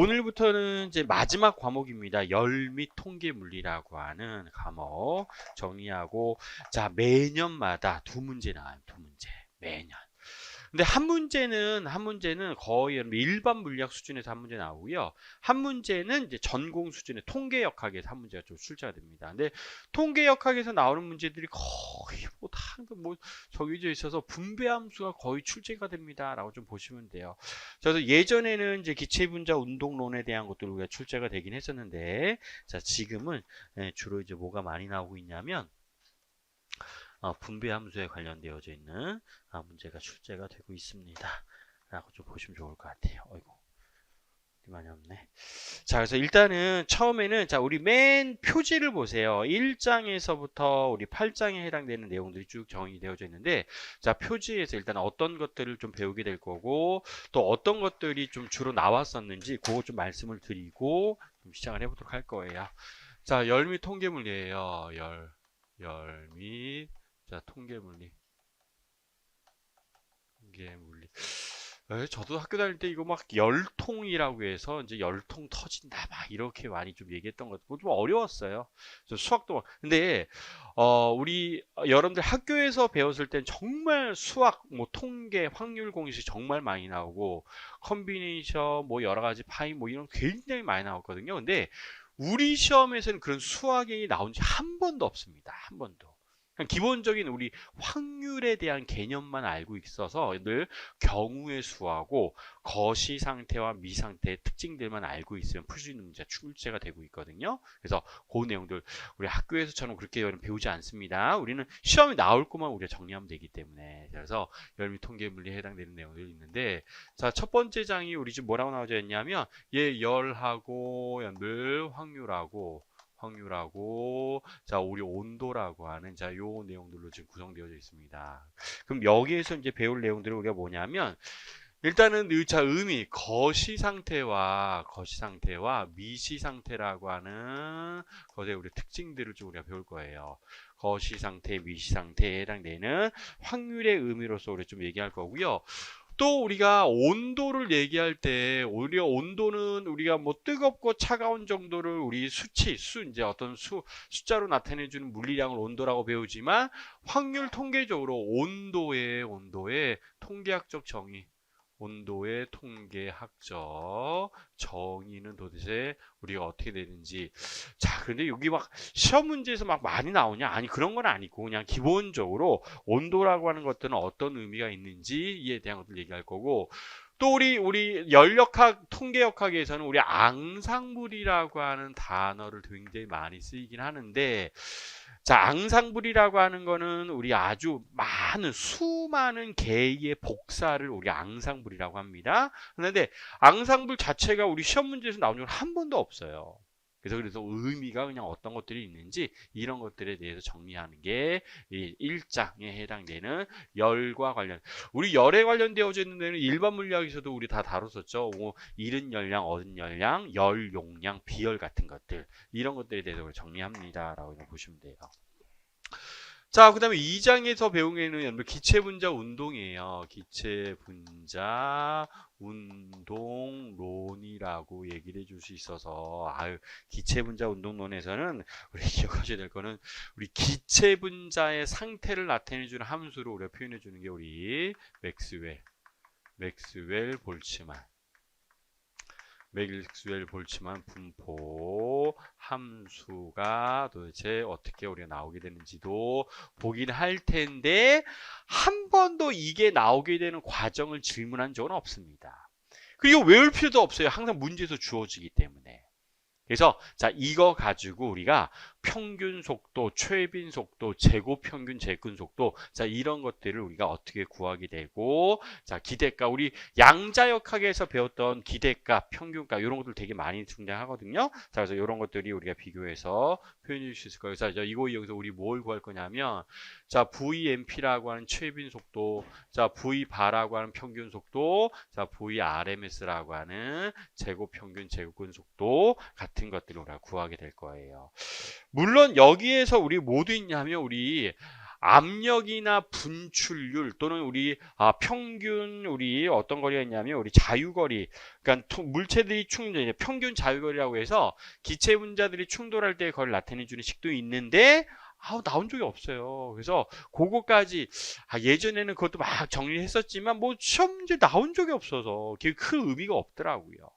오늘부터는 이제 마지막 과목입니다. 열 및 통계 물리라고 하는 과목 정리하고, 자, 매년마다 두 문제 나와요. 두 문제. 매년. 근데 한 문제는 거의 일반 물리학 수준에서 한 문제 나오고요. 한 문제는 이제 전공 수준의 통계역학에서 한 문제가 좀 출제가 됩니다. 근데 통계역학에서 나오는 문제들이 거의 뭐 정해져 있어서 분배함수가 거의 출제가 됩니다라고 좀 보시면 돼요. 그래서 예전에는 이제 기체분자 운동론에 대한 것들 우리가 출제가 되긴 했었는데, 자, 지금은 주로 이제 뭐가 많이 나오고 있냐면 분배 함수에 관련되어져 있는 문제가 출제가 되고 있습니다. 라고 좀 보시면 좋을 것 같아요. 어이구, 많이 없네. 자, 그래서 일단은 처음에는 자, 우리 맨 표지를 보세요. 1장에서부터 우리 8장에 해당되는 내용들이 쭉 정의되어져 있는데, 자, 표지에서 일단 어떤 것들을 좀 배우게 될 거고, 또 어떤 것들이 좀 주로 나왔었는지 그거 좀 말씀을 드리고 좀 시작을 해보도록 할 거예요. 자, 열 및 통계물리예요. 열 및 자, 통계물리. 저도 학교 다닐 때 이거 막 열통이라고 해서 이제 열통 터진다 막 이렇게 많이 좀 얘기했던 것 같고 좀 어려웠어요. 저 수학도 근데 우리 여러분들 학교에서 배웠을 땐 정말 수학 뭐 통계 확률 공식 정말 많이 나오고 컨비네이션 뭐 여러 가지 파이 뭐 이런 굉장히 많이 나왔거든요. 근데 우리 시험에서는 그런 수학이 나온 지 한 번도 없습니다. 한 번도. 그냥 기본적인 우리 확률에 대한 개념만 알고 있어서 늘 경우의 수하고 거시 상태와 미 상태의 특징들만 알고 있으면 풀 수 있는 문제가 출제가 되고 있거든요. 그래서 그 내용들 우리 학교에서처럼 그렇게 배우지 않습니다. 우리는 시험에 나올 것만 우리가 정리하면 되기 때문에. 그래서 열미 통계 물리에 해당되는 내용들이 있는데, 자, 첫 번째 장이 우리 지금 뭐라고 나와져 있냐면 열하고 늘 확률하고 자, 우리 온도라고 하는 자, 요 내용들로 지금 구성되어져 있습니다. 그럼 여기에서 이제 배울 내용들이 우리가 뭐냐면 일단은 자, 의미 거시 상태와 미시 상태라고 하는 것의 우리 특징들을 좀 우리가 배울 거예요. 거시 상태, 미시 상태에 해당되는 확률의 의미로서 우리 좀 얘기할 거고요. 또 우리가 온도를 얘기할 때 오히려 온도는 우리가 뭐 뜨겁고 차가운 정도를 우리 이제 어떤 숫자로 나타내 주는 물리량을 온도라고 배우지만 확률 통계적으로 온도의 통계학적 정의, 온도의 통계학적 정의는 도대체 우리가 어떻게 되는지. 자, 그런데 여기 막 시험 문제에서 막 많이 나오냐? 아니, 그런 건 아니고 그냥 기본적으로 온도라고 하는 것들은 어떤 의미가 있는지에 대한 것들 얘기할 거고, 또 우리 연력학 통계역학에서는 우리 앙상블이라고 하는 단어를 굉장히 많이 쓰이긴 하는데, 자, 앙상블이라고 하는 거는 우리 아주 수많은 개의 복사를 우리 앙상블이라고 합니다. 그런데 앙상블 자체가 우리 시험 문제에서 나온 적은 한 번도 없어요. 그래서 의미가 그냥 어떤 것들이 있는지 이런 것들에 대해서 정리하는 게 이 1장에 해당되는 열과 관련. 우리 열에 관련되어져 있는 데는 일반 물리학에서도 우리 다 다뤘었죠. 뭐 이른 열량, 얻은 열량, 열 용량, 비열 같은 것들, 이런 것들에 대해서 우리 정리합니다라고 보시면 돼요. 자, 그 다음에 2장에서 배운 게는 기체분자 운동이에요. 기체분자 운동론이라고 얘기를 해줄 수 있어서, 기체분자 운동론에서는 우리 기억하셔야 될 거는 우리 기체분자의 상태를 나타내주는 함수로 우리가 표현해주는 게 우리 맥스웰 볼츠만 분포 함수가 도대체 어떻게 우리가 나오게 되는지도 보긴 할 텐데, 한 번도 이게 나오게 되는 과정을 질문한 적은 없습니다. 그리고 외울 필요도 없어요. 항상 문제에서 주어지기 때문에. 그래서 자, 이거 가지고 우리가 평균 속도, 최빈 속도, 제곱 평균 제근 속도, 자, 이런 것들을 우리가 어떻게 구하게 되고, 자, 기대값, 우리 양자역학에서 배웠던 기대값, 평균값 이런 것들 되게 많이 등장하거든요. 자, 그래서 이런 것들이 우리가 비교해서 표현해 줄 수 있을 거예요. 그래서 여기서 우리 뭘 구할 거냐면, 자, VMP라고 하는 최빈 속도, 자, V바라고 하는 평균 속도, 자, VRMS라고 하는 제곱 평균 제근 속도 같은 것들을 우리가 구하게 될 거예요. 물론 여기에서 우리 모두 있냐면 우리 압력이나 분출률 또는 우리 평균 우리 어떤 거리가 있냐면 우리 자유거리, 그러니까 물체들이 평균 자유거리라고 해서 기체 분자들이 충돌할 때 거리를 나타내 주는 식도 있는데 나온 적이 없어요. 그래서 그거까지 예전에는 그것도 막 정리했었지만 뭐 시험 문제 나온 적이 없어서 그게 큰 의미가 없더라고요.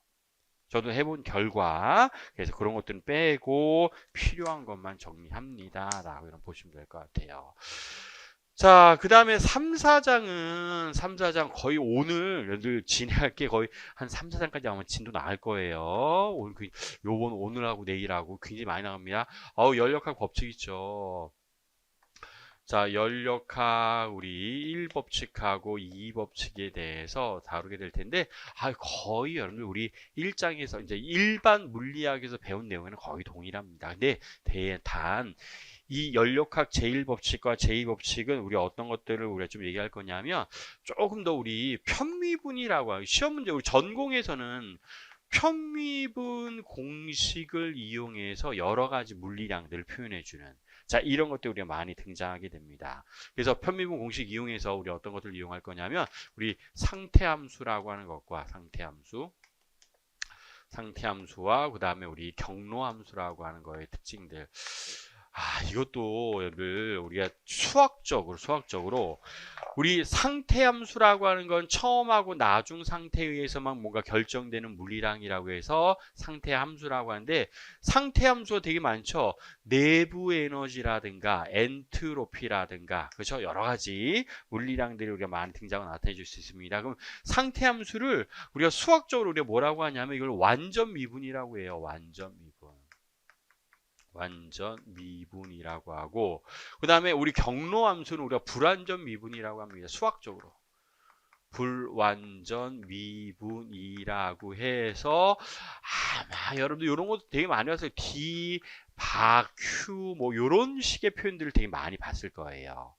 저도 해본 결과, 그래서 그런 것들은 빼고 필요한 것만 정리합니다 라고 이런 보시면 될 것 같아요. 자, 그 다음에 3, 4장은 거의 오늘 진행할 게 거의 한 3, 4장까지 아마 진도 나갈 거예요. 오늘하고 내일하고 굉장히 많이 나갑니다. 연력학 법칙 있죠. 자, 연력학 우리 1법칙하고 2법칙에 대해서 다루게 될 텐데 거의 여러분들 우리 1장에서 이제 일반 물리학에서 배운 내용에는 거의 동일합니다. 근데 단 이 연력학 제1법칙과 제2법칙은 우리 어떤 것들을 우리가 좀 얘기할 거냐면 조금 더 우리 편미분이라고 하고 시험 문제 우리 전공에서는 편미분 공식을 이용해서 여러 가지 물리량들을 표현해 주는 자, 이런 것들 우리가 많이 등장하게 됩니다. 그래서 편미분 공식 이용해서 우리 어떤 것들을 이용할 거냐면 우리 상태함수라고 하는 것과 상태함수와 그 다음에 우리 경로함수라고 하는 거의 특징들. 이것도 우리가 수학적으로 우리 상태함수라고 하는 건 처음하고 나중 상태에 의해서만 뭔가 결정되는 물리량이라고 해서 상태함수라고 하는데 상태함수가 되게 많죠. 내부 에너지라든가 엔트로피라든가 그렇죠. 여러 가지 물리량들이 우리가 많이 등장하고 나타내 줄 수 있습니다. 그럼 상태함수를 우리가 수학적으로 우리가 뭐라고 하냐면 이걸 완전 미분이라고 해요. 완전 미분이라고 하고 그 다음에 우리 경로함수는 우리가 불완전 미분이라고 합니다. 수학적으로 불완전 미분이라고 해서 아마 여러분들 이런 것도 되게 많이 봤어요. D, 바, Q 뭐 이런 식의 표현들을 되게 많이 봤을 거예요.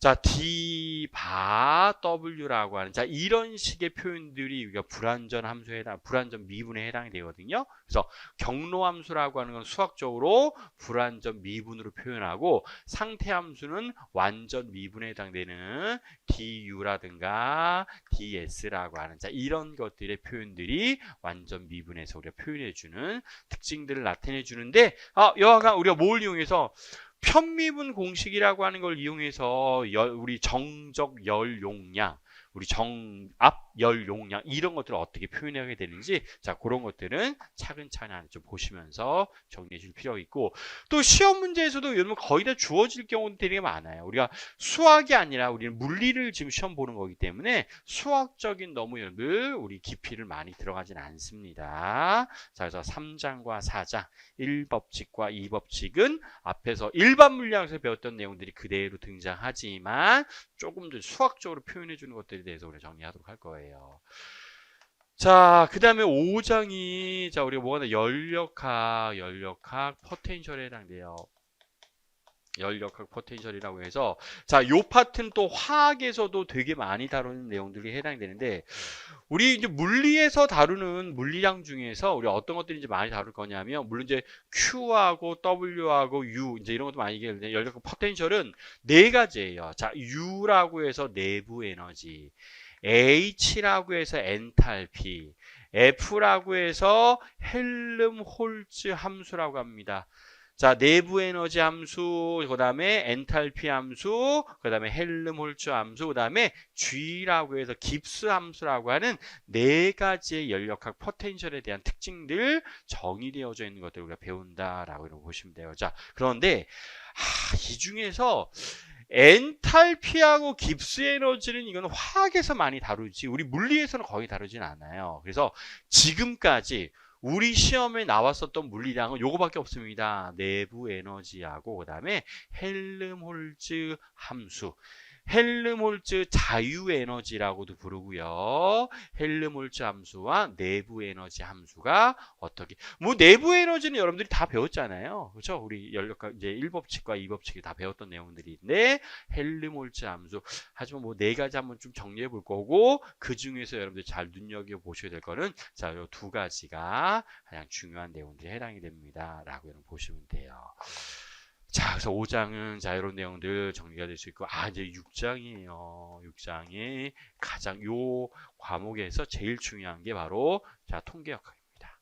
자, D, 바, W라고 하는, 자, 이런 식의 표현들이 우리가 불완전 함수에 불완전 미분에 해당이 되거든요. 그래서 경로함수라고 하는 건 수학적으로 불완전 미분으로 표현하고 상태 함수는 완전 미분에 해당되는 DU라든가 DS라고 하는, 자, 이런 것들의 표현들이 완전 미분에서 우리가 표현해주는 특징들을 나타내주는데, 여하간 우리가 뭘 이용해서 편미분 공식이라고 하는 걸 이용해서 우리 정적 열 용량, 우리 정압 열 용량 이런 것들을 어떻게 표현하게 되는지 자 그런 것들은 차근차근 좀 보시면서 정리해 줄 필요가 있고 또 시험 문제에서도 여러분 거의 다 주어질 경우도 되게 많아요. 우리가 수학이 아니라 우리는 물리를 지금 시험 보는 거기 때문에 수학적인 너무 여러분들 우리 깊이를 많이 들어가진 않습니다. 자 그래서 3장과 4장 1법칙과 2법칙은 앞에서 일반 물리학에서 배웠던 내용들이 그대로 등장하지만 조금 더 수학적으로 표현해 주는 것들에 대해서 우리가 정리하도록 할 거예요. 자, 그 다음에 5장이 자 우리가 뭐가 연력학 포텐셜에 해당돼요. 연력학 포텐셜이라고 해서 자, 요 파트는 또 화학에서도 되게 많이 다루는 내용들이 해당이 되는데 우리 이제 물리에서 다루는 물리량 중에서 우리 어떤 것들이 이제 많이 다룰 거냐면 물론 이제 Q하고 W하고 U 이제 이런 것도 많이 얘기하는데 연력학 포텐셜은 네 가지예요. 자, U라고 해서 내부 에너지, H라고 해서 엔탈피, F라고 해서 헬름홀츠 함수라고 합니다. 자, 내부 에너지 함수, 그 다음에 엔탈피 함수, 그 다음에 헬름홀츠 함수, 그 다음에 G라고 해서 깁스 함수라고 하는 네 가지의 연력학 포텐셜에 대한 특징들 정의되어져 있는 것들을 우리가 배운다라고 이렇게 보시면 돼요. 자, 그런데 이 중에서 엔탈피하고 깁스 에너지는 이건 화학에서 많이 다루지 우리 물리에서는 거의 다루진 않아요. 그래서 지금까지 우리 시험에 나왔었던 물리량은 요거밖에 없습니다. 내부 에너지하고 그 다음에 헬름홀츠 함수, 헬름홀츠 자유 에너지라고도 부르고요. 헬름홀츠 함수와 내부 에너지 함수가 어떻게 뭐 내부 에너지는 여러분들이 다 배웠잖아요. 그렇죠? 우리 연력학 이제 1법칙과 2법칙이 다 배웠던 내용들인데 헬름홀츠 함수 하지만 뭐 네 가지 한번 좀 정리해 볼 거고 그 중에서 여러분들 잘 눈여겨 보셔야 될 거는 자, 요 두 가지가 가장 중요한 내용들이 해당이 됩니다라고 보시면 돼요. 자, 그래서 5장은 자, 이런 내용들 정리가 될 수 있고, 이제 6장이에요. 6장이 가장 요 과목에서 제일 중요한 게 바로 자, 통계역학입니다.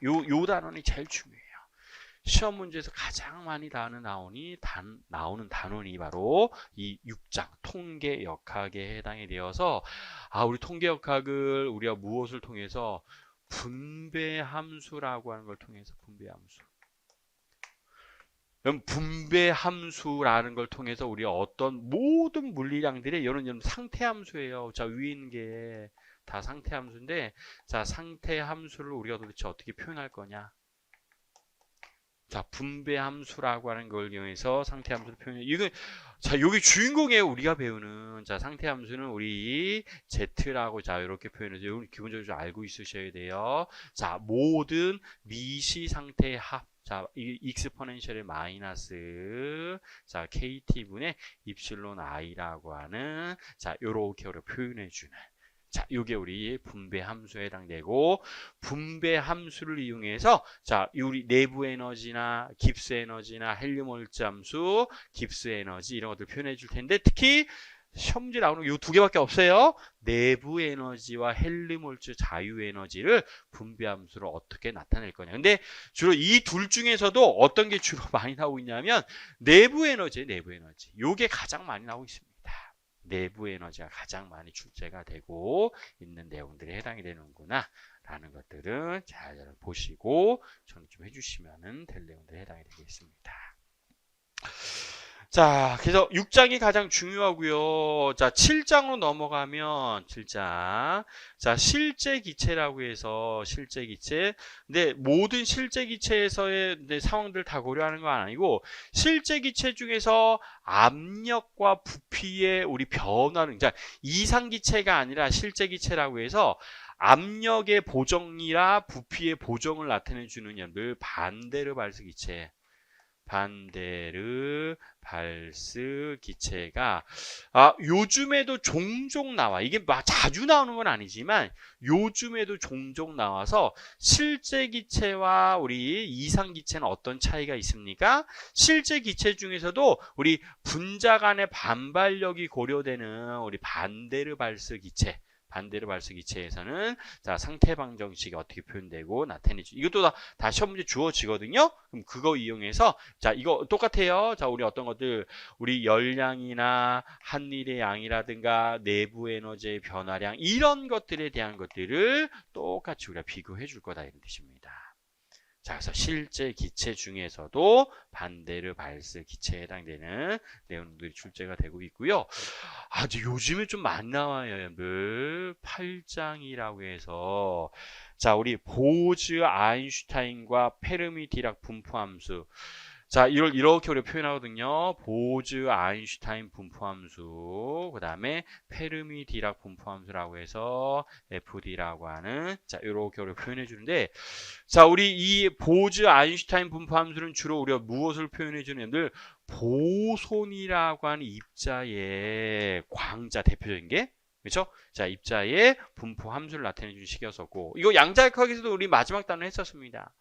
요 단원이 제일 중요해요. 시험 문제에서 가장 많이 나오는 단원이 바로 이 6장 통계역학에 해당이 되어서 우리 통계역학을 우리가 무엇을 통해서 분배함수라고 하는 걸 통해서 분배함수라는 걸 통해서 우리가 어떤 모든 물리량들의 이런 상태함수예요. 자, 위에 있는 게 다 상태함수인데, 자, 상태함수를 우리가 도대체 어떻게 표현할 거냐? 자, 분배함수라고 하는 걸 이용해서 상태함수를 표현해. 자, 여기 주인공이에요. 우리가 배우는. 자, 상태함수는 우리 Z라고, 자, 이렇게 표현해서, 기본적으로 좀 알고 있으셔야 돼요. 자, 모든 미시 상태의 합. 자, 이 익스포넨셜의 마이너스, 자, KT분의 입실론 I라고 하는, 자, 요렇게 표현해주는. 자, 요게 우리 분배 함수에 해당되고, 분배 함수를 이용해서 자, 우리 내부 에너지나 깁스 에너지나 헬륨 월트 함수, 깁스 에너지 이런 것들 표현해 줄 텐데, 특히 시험 문제 나오는 요 두 개밖에 없어요. 내부 에너지와 헬륨 월트 자유 에너지를 분배 함수로 어떻게 나타낼 거냐. 근데 주로 이 둘 중에서도 어떤 게 주로 많이 나오고 있냐면 내부 에너지. 요게 가장 많이 나오고 있습니다. 내부 에너지가 가장 많이 출제가 되고 있는 내용들에 해당이 되는구나 라는 것들은 잘 보시고 정리 좀 해주시면 될 내용들에 해당이 되겠습니다. 자, 그래서 6장이 가장 중요하고요. 자, 7장으로 넘어가면 7장. 자, 실제 기체라고 해서 실제 기체. 근데 모든 실제 기체에서의 상황들 다 고려하는 건 아니고 실제 기체 중에서 압력과 부피의 우리 변화는 자, 이상 기체가 아니라 실제 기체라고 해서 압력의 보정이라 부피의 보정을 나타내 주는 늘 반데르 발스 기체. 반데르 발스 기체가 요즘에도 종종 나와. 이게 막 자주 나오는 건 아니지만 요즘에도 종종 나와서 실제 기체와 우리 이상 기체는 어떤 차이가 있습니까? 실제 기체 중에서도 우리 분자 간의 반발력이 고려되는 우리 반데르 발스 기체. 반데르 발스 기체에서는 자, 상태 방정식이 어떻게 표현되고 나타내지. 이것도 다 시험 문제 주어지거든요. 그럼 그거 이용해서 자, 이거 똑같아요. 자, 우리 어떤 것들 우리 열량이나 한일의 양이라든가 내부 에너지의 변화량 이런 것들에 대한 것들을 똑같이 우리가 비교해 줄 거다 이런 뜻입니다. 자, 그래서 실제 기체 중에서도 반데르 발스 기체에 해당되는 내용들이 출제가 되고 있고요. 아주 요즘에 좀 많이 나와요, 여러분들. 8장이라고 해서 자, 우리 보즈 아인슈타인과 페르미 디락 분포함수. 자, 이렇게 우리가 표현하거든요. 보즈 아인슈타인 분포함수, 그 다음에 페르미 디락 분포함수라고 해서 FD라고 하는 자, 이렇게 우리가 표현해 주는데, 자, 우리 이 보즈 아인슈타인 분포함수는 주로 우리가 무엇을 표현해 주는 애들 보손이라고 하는 입자의 광자 대표적인 게 그렇죠? 자, 입자의 분포 함수를 나타내 주는 식이었었고, 이거 양자역학에서도 우리 마지막 단어 했었습니다.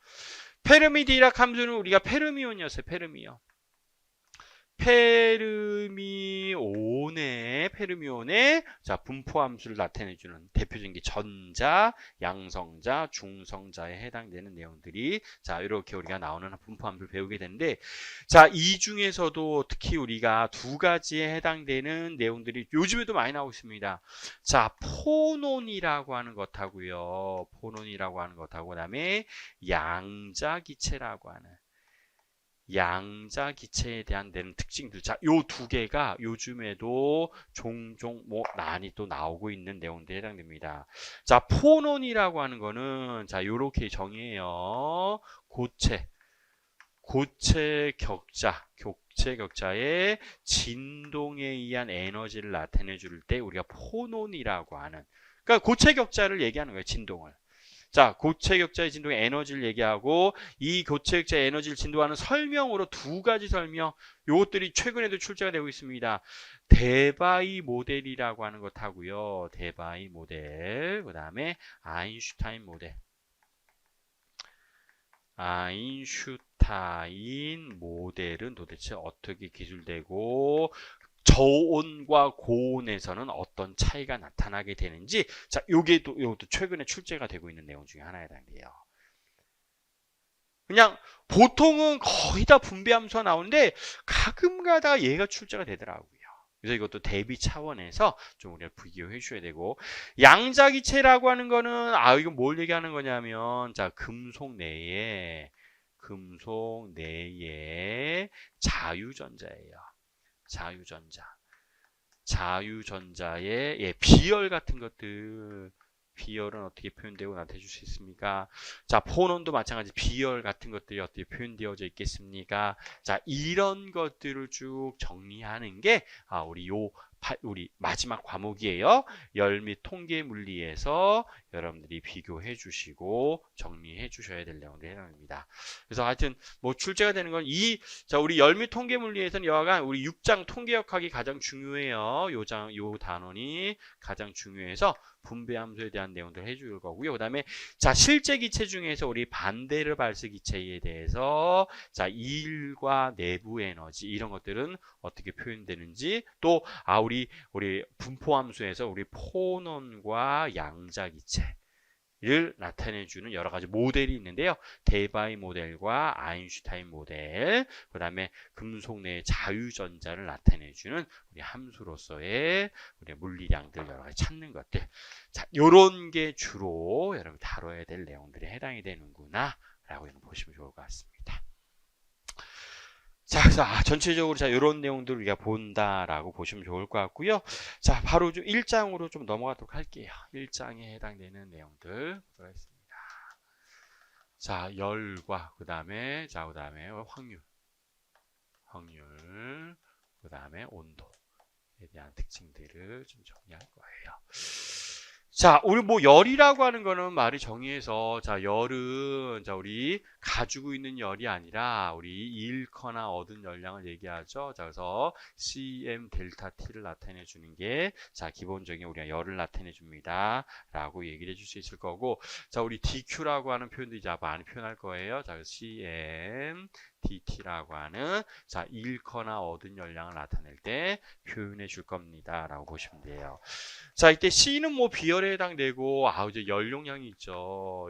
페르미 디락 함수는 우리가 페르미온이었어요. 페르미온의 자, 분포 함수를 나타내주는 대표적인 게 전자, 양성자, 중성자에 해당되는 내용들이 자, 이렇게 우리가 나오는 분포 함수를 배우게 되는데, 자, 이 중에서도 특히 우리가 두 가지에 해당되는 내용들이 요즘에도 많이 나오고 있습니다. 자, 포논이라고 하는 것하고요. 그다음에 양자기체라고 하는 양자기체에 대한 되는 특징들. 자, 요 두 개가 요즘에도 종종 많이 또 나오고 있는 내용들에 해당됩니다. 자, 포논이라고 하는 거는 자, 요렇게 정의해요. 고체 격자의 진동에 의한 에너지를 나타내 줄 때 우리가 포논이라고 하는, 그러니까 고체 격자를 얘기하는 거예요. 진동을. 자, 고체 격자의 진동의 에너지를 얘기하고, 이 고체 격자의 에너지를 진동하는 설명으로 두 가지 설명, 요것들이 최근에도 출제가 되고 있습니다. 데바이 모델이라고 하는 것하고요. 데바이 모델, 그 다음에 아인슈타인 모델. 아인슈타인 모델은 도대체 어떻게 기술되고 저온과 고온에서는 어떤 차이가 나타나게 되는지, 자, 요것도 최근에 출제가 되고 있는 내용 중에 하나에 해당돼요. 그냥 보통은 거의 다 분배함수가 나오는데 가끔 가다가 얘가 출제가 되더라고요. 그래서 이것도 대비 차원에서 좀 우리가 비교해 주셔야 되고, 양자기체라고 하는 거는 이건 뭘 얘기하는 거냐면, 자, 금속 내에 자유전자예요. 자유전자의 비열 같은 것들, 비열은 어떻게 표현되고 나타내 줄 수 있습니까? 자, 폰온도 마찬가지 비열 같은 것들이 어떻게 표현되어져 있겠습니까? 자, 이런 것들을 쭉 정리하는 게 우리 마지막 과목이에요. 열 및 통계 물리에서 여러분들이 비교해 주시고 정리해 주셔야 될 내용들이 해당됩니다. 그래서 하여튼 뭐 출제가 되는 건 자, 우리 열 및 통계 물리에서는 여하간 우리 6장 통계역학이 가장 중요해요. 요 단원이 가장 중요해서 분배함수에 대한 내용들을 해줄 거고요. 그 다음에 자, 실제 기체 중에서 우리 반데르발스 기체에 대해서 자, 일과 내부 에너지 이런 것들은 어떻게 표현되는지, 또 우리 분포함수에서 우리 폰온과 양자 기체를 나타내주는 여러 가지 모델이 있는데요. 데바이 모델과 아인슈타인 모델, 그 다음에 금속 내의 자유전자를 나타내주는 우리 함수로서의 우리 물리량들 여러 가지 찾는 것들. 자, 요런 게 주로 여러분 다뤄야 될 내용들에 해당이 되는구나 라고 보시면 좋을 것 같습니다. 자, 그래서 전체적으로 자, 이런 내용들을 우리가 본다라고 보시면 좋을 것 같고요. 자, 바로 좀 1장으로 좀 넘어가도록 할게요. 1장에 해당되는 내용들 보도록 하겠습니다. 자, 열과 그다음에 확률, 그다음에 온도에 대한 특징들을 좀 정리할 거예요. 자, 우리 뭐 열이라고 하는 거는 말이 정의해서, 자, 열은 자, 우리 가지고 있는 열이 아니라 우리 잃거나 얻은 열량을 얘기하죠. 자, 그래서 CM 델타 T를 나타내 주는 게 자, 기본적인 우리가 열을 나타내 줍니다라고 얘기를 해줄 수 있을 거고, 자, 우리 DQ라고 하는 표현도 이제 많이 표현할 거예요. 자, CM DT라고 하는 자, 잃거나 얻은 열량을 나타낼 때 표현해 줄 겁니다라고 보시면 돼요. 자, 이때 C는 뭐 비열에 해당되고, 이제 열용량이 있죠.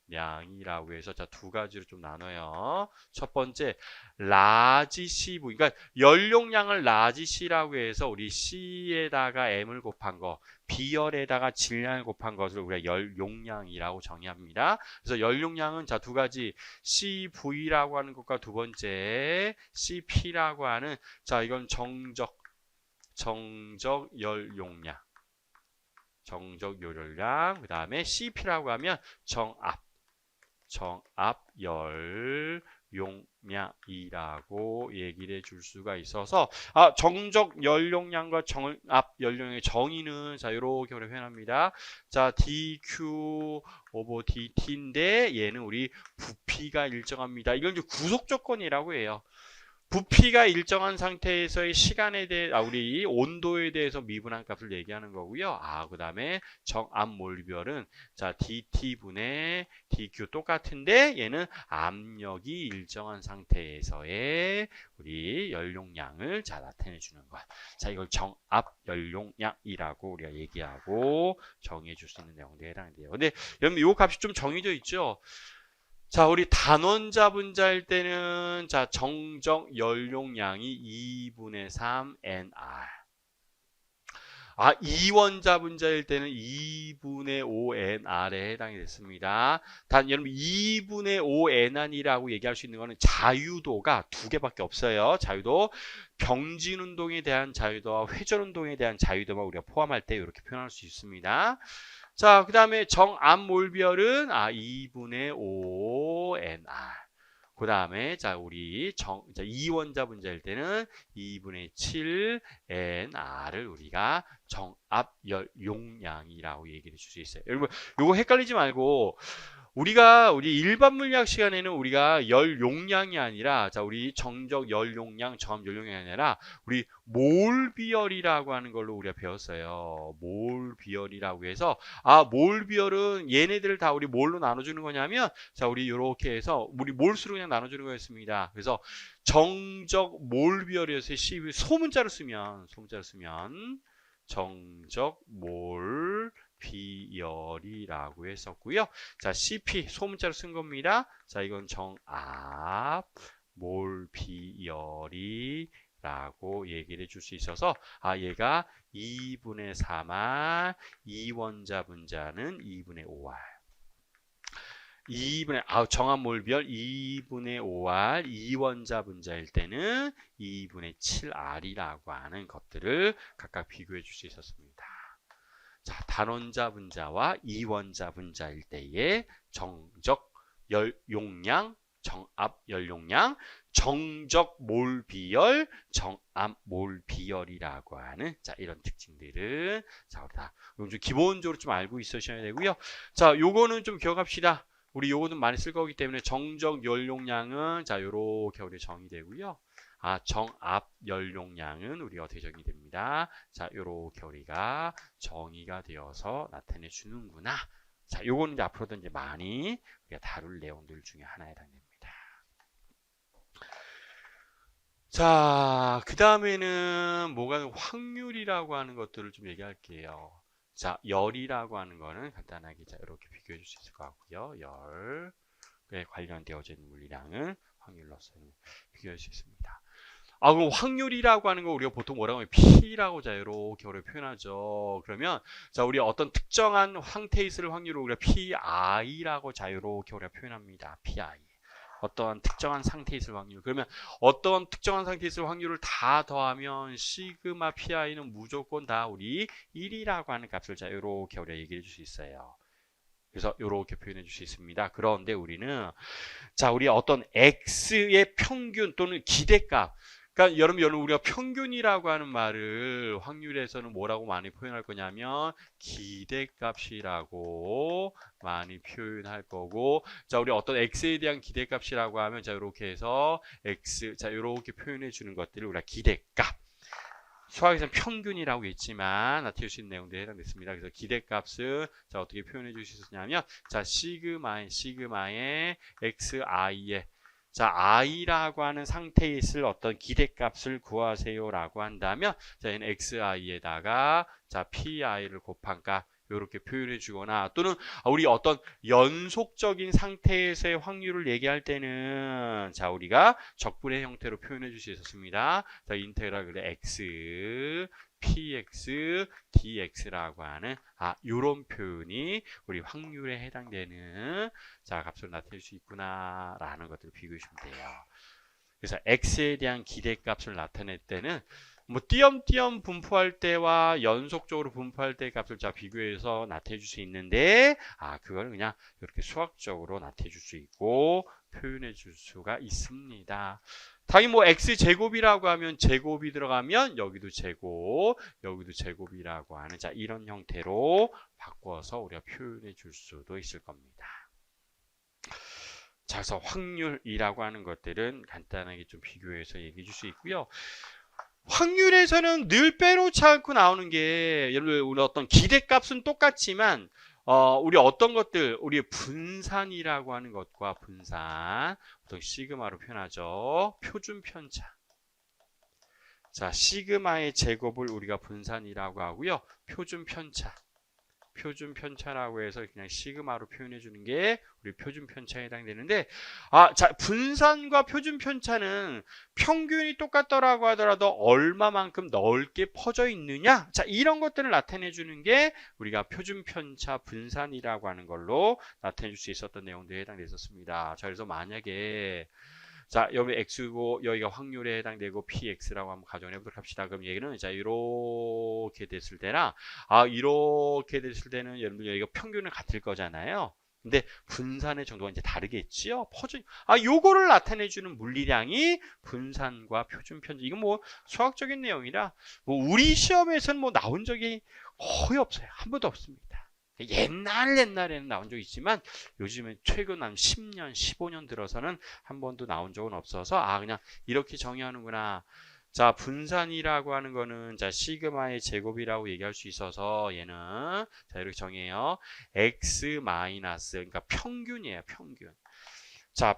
열용량이라고 해서 자, 두 가지로 좀 나눠요. 첫 번째, 라지 C 부위. 그러니까 열용량을 라지 C라고 해서 우리 C에다가 M을 곱한 거, 비열에다가 질량을 곱한 것을 우리가 열용량이라고 정의합니다. 그래서 열용량은 자, 두 가지, CV라고 하는 것과 두 번째, CP라고 하는, 자, 이건 정적 열용량, 그 다음에 CP라고 하면 정압 열용량이라고 얘기를 해줄 수가 있어서, 정적 열용량과 정압 열용량의 정의는 자, 이렇게 표현합니다. 자, dq over dt인데 얘는 우리 부피가 일정합니다. 이건 이제 구속 조건이라고 해요. 부피가 일정한 상태에서의 시간에 대해 우리 온도에 대해서 미분한 값을 얘기하는 거고요. 그 다음에 정압 몰별은 자, dt분의 dq 똑같은데 얘는 압력이 일정한 상태에서의 우리 열용량을 자, 나타내 주는 것. 자, 이걸 정압 열용량이라고 우리가 얘기하고 정의해 줄 수 있는 내용들에 해당돼요. 근데 여러분 이 값이 좀 정의되어 있죠. 자, 우리 단원자 분자일 때는 자, 정적 열용량이 2분의 3 NR. 이원자 분자일 때는 2분의 5 NR에 해당이 됐습니다. 단 여러분 2분의 5 NR이라고 얘기할 수 있는 거는 자유도가 두 개밖에 없어요. 자유도, 병진 운동에 대한 자유도와 회전 운동에 대한 자유도만 우리가 포함할 때 이렇게 표현할 수 있습니다. 자, 그 다음에 정압 몰별은 2분의 5 NR. 그 다음에 자, 우리 이원자 분자일 때는 2분의 7 NR을 우리가 정압 열용량이라고 얘기를 줄 수 있어요. 여러분, 요거 헷갈리지 말고 우리 일반 물리학 시간에는 우리가 열 용량이 아니라, 자, 우리 정적 열 용량, 정합 열 용량이 아니라, 우리 몰 비열이라고 하는 걸로 우리가 배웠어요. 몰 비열이라고 해서, 몰 비열은 얘네들을 다 우리 뭘로 나눠주는 거냐면, 자, 우리 이렇게 해서, 우리 몰수로 그냥 나눠주는 거였습니다. 그래서 정적 몰 비열이어서 소문자로 쓰면, 정적 몰 비열이라고 했었고요. 자, CP 소문자로 쓴 겁니다. 자, 이건 정압 몰 비열이라고 얘기를 해줄 수 있어서 얘가 2분의 3알 2원자 분자는 2분의 5알. 정압 몰비열 2분의 5알 2원자 분자일 때는 2분의 7알이라고 하는 것들을 각각 비교해 줄 수 있었습니다. 자, 단원자 분자와 이원자 분자일 때의 정적 열 용량, 정압 열 용량, 정적 몰 비열, 정압 몰 비열이라고 하는 자, 이런 특징들은 자, 다 좀 기본적으로 좀 알고 있으셔야 되고요. 자, 요거는 좀 기억합시다. 우리 요거는 많이 쓸 거기 때문에 정적 열 용량은 자, 요렇게 우리 정의되고요. 정압 열 용량은 우리가 어떻게 정의됩니다. 자, 요렇게 우리가 정의가 되어서 나타내 주는구나. 자, 요거는 이제 앞으로도 이제 많이 우리가 다룰 내용들 중에 하나에 해당됩니다. 자, 그 다음에는 뭐가 확률이라고 하는 것들을 좀 얘기할게요. 자, 열이라고 하는 거는 간단하게 자, 이렇게 비교해 줄 수 있을 것 같고요. 열에 관련되어져 있는 물리량은 확률로서 비교할 수 있습니다. 그럼 확률이라고 하는 거 우리가 보통 뭐라고 하면 P라고 자, 이렇게 우리가 표현하죠. 그러면 자, 우리 어떤 특정한 상태에 있을 확률을 우리가 PI라고 자, 이렇게 우리가 표현합니다. PI. 어떠한 특정한 상태에 있을 확률. 그러면 어떤 특정한 상태에 있을 확률을 다 더하면 시그마 PI는 무조건 다 우리 1이라고 하는 값을 자, 이렇게 우리가 얘기해 줄 수 있어요. 그래서 이렇게 표현해 줄 수 있습니다. 그런데 우리는 자, 우리 어떤 X의 평균 또는 기대값. 그러니까 여러분 우리가 평균이라고 하는 말을 확률에서는 뭐라고 많이 표현할 거냐면 기대값이라고 많이 표현할 거고, 자, 우리 어떤 X에 대한 기대값이라고 하면 자, 이렇게 해서 X, 자, 이렇게 표현해 주는 것들을 우리가 기대값. 수학에서는 평균이라고 있지만 나타낼 수 있는 내용들에 해당됐습니다. 그래서 기대값을 자, 어떻게 표현해 주실 수 있냐면 자, 시그마의 xi의 자, i라고 하는 상태에 있을 어떤 기대값을 구하세요라고 한다면 자, 얘는 xi에다가 자, pi를 곱한 값 이렇게 표현해 주거나, 또는 우리 어떤 연속적인 상태에서의 확률을 얘기할 때는 자, 우리가 적분의 형태로 표현해 줄 수 있었습니다. 자, 인테그랄 그래 x px dx라고 하는 요런 표현이 우리 확률에 해당되는 자, 값으로 나타낼 수 있구나라는 것들을 비교해 주시면 돼요. 그래서 x에 대한 기대값을 나타낼 때는 뭐 띄엄띄엄 분포할 때와 연속적으로 분포할 때 값을 자, 비교해서 나타내 줄 수 있는데 그걸 그냥 이렇게 수학적으로 나타내 줄 수 있고 표현해 줄 수가 있습니다. 당연히 뭐 x제곱이라고 하면 제곱이 들어가면 여기도 제곱, 여기도 제곱이라고 하는 자, 이런 형태로 바꿔서 우리가 표현해 줄 수도 있을 겁니다. 자, 그래서 확률이라고 하는 것들은 간단하게 좀 비교해서 얘기해 줄 수 있고요. 확률에서는 늘 빼놓지 않고 나오는 게, 예를 들어 우리 어떤 기대값은 똑같지만 우리 어떤 것들, 우리 분산이라고 하는 것과 분산, 보통 시그마로 표현하죠. 표준 편차. 자, 시그마의 제곱을 우리가 분산이라고 하고요. 표준 편차라고 해서 그냥 시그마로 표현해 주는 게 우리 표준 편차에 해당되는데, 자, 분산과 표준 편차는 평균이 똑같더라고 하더라도 얼마만큼 넓게 퍼져 있느냐, 자, 이런 것들을 나타내 주는 게 우리가 표준 편차 분산이라고 하는 걸로 나타내 줄 수 있었던 내용들에 해당됐었습니다. 자, 그래서 만약에 자, 여기 x고 여기가 확률에 해당되고 px라고 한번 가정해 보도록 합시다. 그럼 얘기는 자, 이렇게 됐을 때나 이렇게 됐을 때는 여러분들 여기가 평균은 같을 거잖아요. 근데 분산의 정도가 이제 다르겠지요. 요거를 나타내 주는 물리량이 분산과 표준 편차. 이건 뭐 수학적인 내용이라 뭐 우리 시험에서는 뭐 나온 적이 거의 없어요. 한 번도 없습니다. 옛날에는 나온 적이 있지만 요즘에 최근 한 10년, 15년 들어서는 한 번도 나온 적은 없어서 그냥 이렇게 정의하는구나. 자, 분산이라고 하는 거는 자, 시그마의 제곱이라고 얘기할 수 있어서 얘는 자, 이렇게 정의해요. x 마이너스 그러니까 평균이에요, 평균. 자,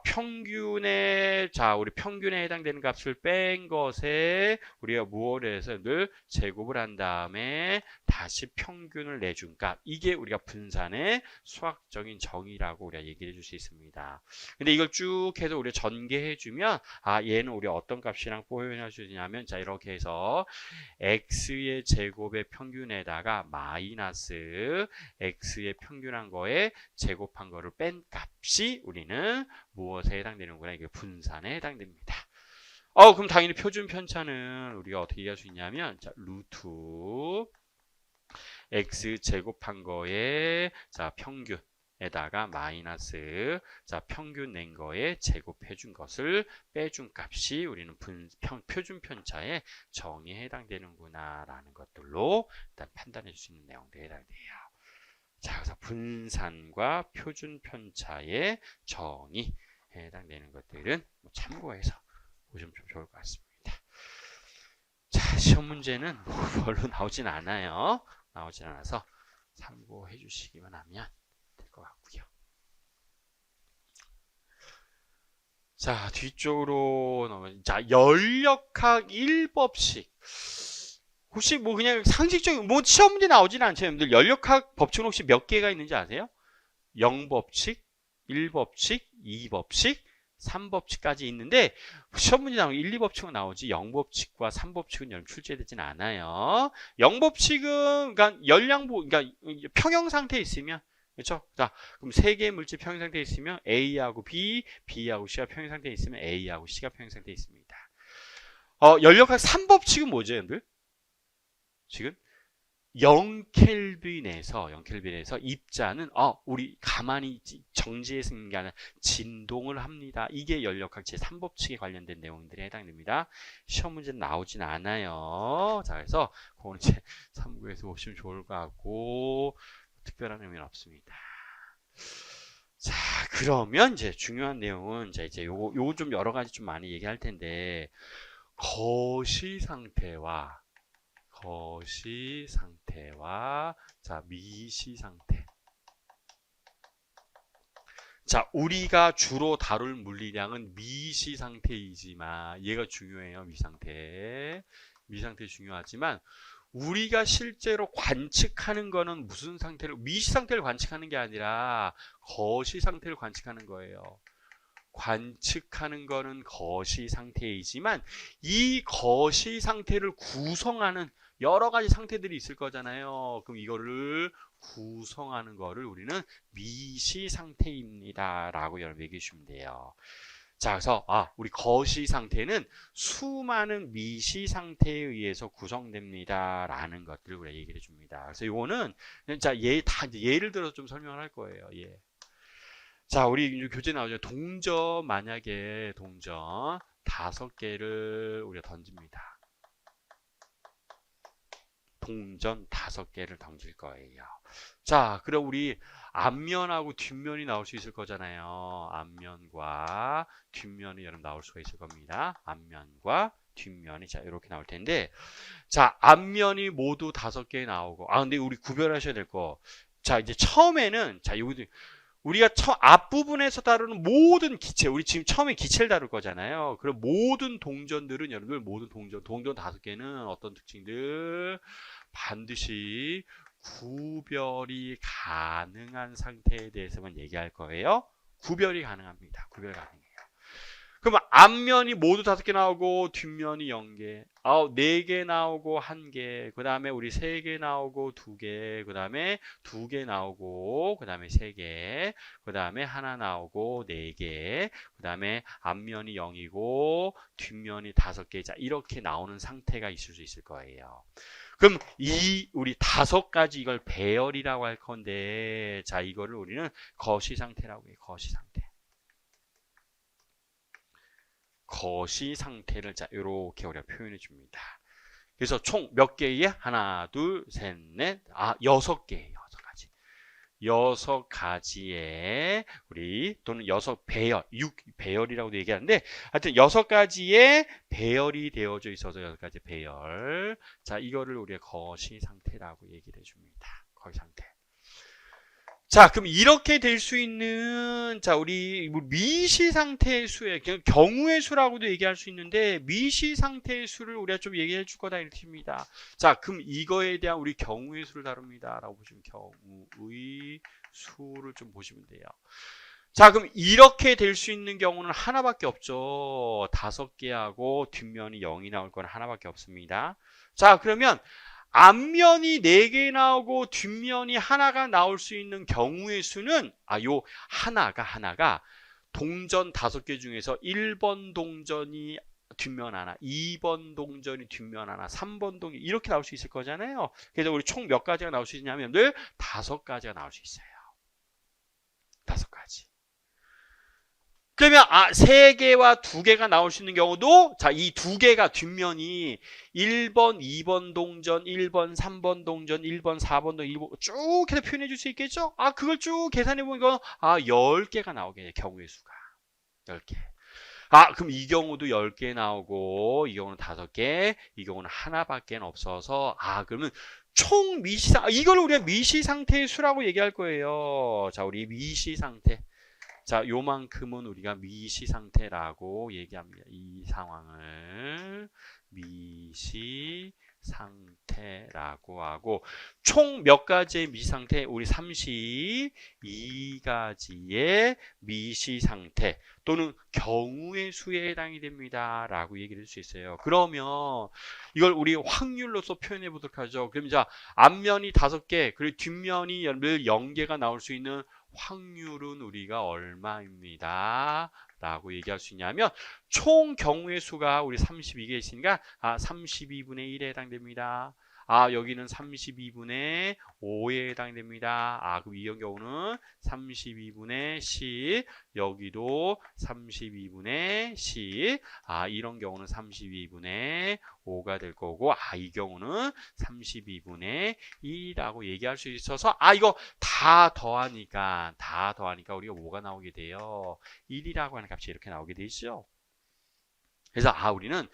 우리 평균에 해당되는 값을 뺀 것에 우리가 무엇을 해서 늘 제곱을 한 다음에 다시 평균을 내준 값. 이게 우리가 분산의 수학적인 정의라고 우리가 얘기를 해줄 수 있습니다. 근데 이걸 쭉 해서 우리가 전개해주면, 얘는 우리가 어떤 값이랑 표현할 수 있냐면, 자, 이렇게 해서 x의 제곱의 평균에다가 마이너스 x의 평균한 거에 제곱한 거를 뺀 값이 우리는 무엇에 해당되는구나. 이게 분산에 해당됩니다. 그럼 당연히 표준 편차는 우리가 어떻게 얘기할 수 있냐면, 자, 루트 x 제곱한 거에 자, 평균에다가 마이너스 자, 평균 낸 거에 제곱해 준 것을 빼준 값이 우리는 표준 편차의 정의에 해당되는구나 라는 것들로 일단 판단해 줄 수 있는 내용들에 해당돼요. 자, 그래서 분산과 표준 편차의 정의에 해당되는 것들은 참고해서 보시면 좀 좋을 것 같습니다. 자, 시험 문제는 별로 나오진 않아요. 나오진 않아서 참고해 주시기만 하면 될 것 같고요. 자, 뒤쪽으로 넘어. 자, 연력학 1법칙. 혹시 뭐 그냥 상식적인 뭐 시험 문제 나오진 않죠. 여러분들 연력학 법칙은 혹시 몇 개가 있는지 아세요? 0법칙, 1법칙, 2법칙, 3법칙까지 있는데 시험 문제 나오면 1, 2법칙은 나오지 0법칙과 3법칙은 여러분 출제되진 않아요. 0법칙은 그러니까 그러니까 평형 상태에 있으면 그렇죠? 자, 그럼 세 개의 물질 평형 상태에 있으면 A하고 B, B하고 C가 평형 상태에 있으면 A하고 C가 평형 상태에 있습니다. 연력학 3법칙은 뭐죠, 여러분들? 지금 0켈빈에서 입자는 우리 가만히 정지해 있는 게 아니라 진동을 합니다. 이게 연력학 제3법칙에 관련된 내용들에 해당됩니다. 시험 문제는 나오진 않아요. 자, 그래서 그거는 이제 참고해서 보시면 좋을 것 같고 특별한 의미는 없습니다. 자, 그러면 이제 중요한 내용은 이제 요거 좀 여러 가지 좀 많이 얘기할 텐데 거시 상태와 자, 미시 상태. 자, 우리가 주로 다룰 물리량은 미시 상태이지만 얘가 중요해요. 미상태 중요하지만 우리가 실제로 관측하는 거는 무슨 상태를 미시 상태를 관측하는 게 아니라 거시 상태를 관측하는 거예요. 관측하는 거는 거시 상태이지만 이 거시 상태를 구성하는 여러 가지 상태들이 있을 거잖아요. 그럼 이거를 구성하는 거를 우리는 미시 상태입니다. 라고 여러분 얘기해 주시면 돼요. 자, 그래서 우리 거시 상태는 수많은 미시 상태에 의해서 구성됩니다. 라는 것들을 우리가 얘기를 해줍니다. 그래서 이거는 진짜 예를 들어서 좀 설명을 할 거예요. 예. 자, 우리 교재 나오죠. 만약에 동전 5개를 우리가 던집니다. 동전 5개를 던질 거예요. 자, 그럼 우리 앞면하고 뒷면이 나올 수 있을 거잖아요. 앞면과 뒷면이 여러분 나올 수가 있을 겁니다. 앞면과 뒷면이 자 이렇게 나올 텐데 자, 앞면이 모두 5개 나오고 근데 우리 구별하셔야 될 거. 자, 이제 처음에는 자, 여기 우리가 앞부분에서 다루는 모든 기체, 우리 지금 처음에 기체를 다룰 거잖아요. 그럼 모든 동전들은 여러분들 모든 동전 5개는 어떤 특징들? 반드시 구별이 가능한 상태에 대해서만 얘기할 거예요. 구별이 가능합니다. 구별 가능해요. 그럼 앞면이 모두 5개 나오고 뒷면이 0개, 4개 나오고 1개, 그 다음에 우리 3개 나오고 2개, 그 다음에 2개 나오고 그 다음에 3개, 그 다음에 하나 나오고 4개, 그 다음에 앞면이 0이고 뒷면이 5개. 자, 이렇게 나오는 상태가 있을 수 있을 거예요. 그럼 우리 5가지 이걸 배열이라고 할 건데, 자, 이거를 우리는 거시 상태라고 해요. 거시 상태. 거시 상태를 자 이렇게 우리가 표현해 줍니다. 그래서 총 몇 개의 하나, 둘, 셋, 넷, 6개예요. 6가지. 6가지의 우리 또는 6배열, 6배열이라고도 얘기하는데 하여튼 6가지의 배열이 되어져 있어서 6가지 배열. 자, 이거를 우리가 거시 상태라고 얘기를 해줍니다. 거시 상태. 자, 그럼 이렇게 될 수 있는, 자, 우리 미시 상태의 수의 경우의 수라고도 얘기할 수 있는데, 미시 상태의 수를 우리가 좀 얘기해 줄 거다 이렇게 봅니다. 자, 그럼 이거에 대한 우리 경우의 수를 다룹니다. 라고 보시면 경우의 수를 좀 보시면 돼요. 자, 그럼 이렇게 될 수 있는 경우는 하나밖에 없죠. 5개하고 뒷면이 0이 나올 건 하나밖에 없습니다. 자, 그러면 앞면이 4개 나오고 뒷면이 하나가 나올 수 있는 경우의 수는 요 하나가 동전 5개 중에서 1번 동전이 뒷면 하나, 2번 동전이 뒷면 하나, 3번 동전 이렇게 나올 수 있을 거잖아요. 그래서 우리 총 몇 가지가 나올 수 있냐면 늘 5가지가 나올 수 있어요. 5가지. 그러면 3개와 2개가 나올 수 있는 경우도 자, 이 2개가 뒷면이 1번, 2번 동전, 1번, 3번 동전, 1번, 4번 동전, 1번 쭉 해서 표현해 줄 수 있겠죠? 그걸 쭉 계산해 보면 10개가 나오겠네요. 경우의 수가. 10개. 그럼 이 경우도 10개 나오고 이 경우는 5개, 이 경우는 하나밖에 없어서 그러면 총 미시상 이걸 우리가 미시상태의 수라고 얘기할 거예요. 자, 우리 미시상태. 자, 요만큼은 우리가 미시 상태라고 얘기합니다. 이 상황을 미시 상태라고 하고 총 몇 가지의 미시 상태? 우리 32가지의 미시 상태 또는 경우의 수에 해당이 됩니다. 라고 얘기를 할 수 있어요. 그러면 이걸 우리 확률로서 표현해 보도록 하죠. 그럼 자, 앞면이 5개 그리고 뒷면이 0개가 나올 수 있는 확률은 우리가 얼마입니다. 라고 얘기할 수 있냐면 총 경우의 수가 우리 32개 있으니까 32분의 1에 해당됩니다. 여기는 32분의 5에 해당됩니다. 그럼 이 경우는 32분의 10, 여기도 32분의 10, 이런 경우는 32분의 5가 될 거고, 이 경우는 32분의 2라고 얘기할 수 있어서, 이거 다 더하니까 우리가 뭐가 나오게 돼요? 1이라고 하는 값이 이렇게 나오게 돼 있죠. 그래서 우리는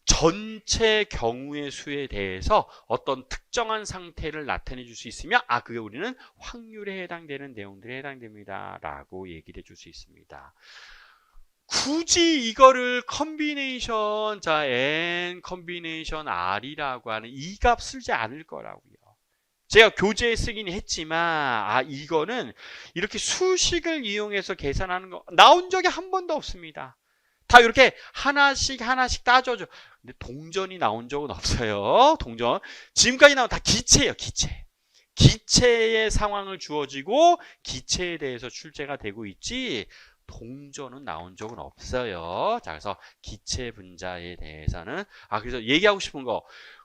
전체 경우의 수에 대해서 어떤 특정한 상태를 나타내 줄 수 있으면 그게 우리는 확률에 해당되는 내용들에 해당됩니다. 라고 얘기를 해줄 수 있습니다. 굳이 이거를 컨비네이션, 자, n 컨비네이션 r이라고 하는 이 값 쓰지 않을 거라고요. 제가 교재에 쓰긴 했지만 이거는 이렇게 수식을 이용해서 계산하는 거 나온 적이 한 번도 없습니다. 다 이렇게 하나씩 따져줘. 근데 동전이 나온 적은 없어요. 동전. 지금까지 나온 다 기체예요. 기체의 상황을 주어지고 기체에 대해서 출제가 되고 있지 동전은 나온 적은 없어요. 자, 그래서 기체 분자에 대해서는 그래서 얘기하고 싶은 거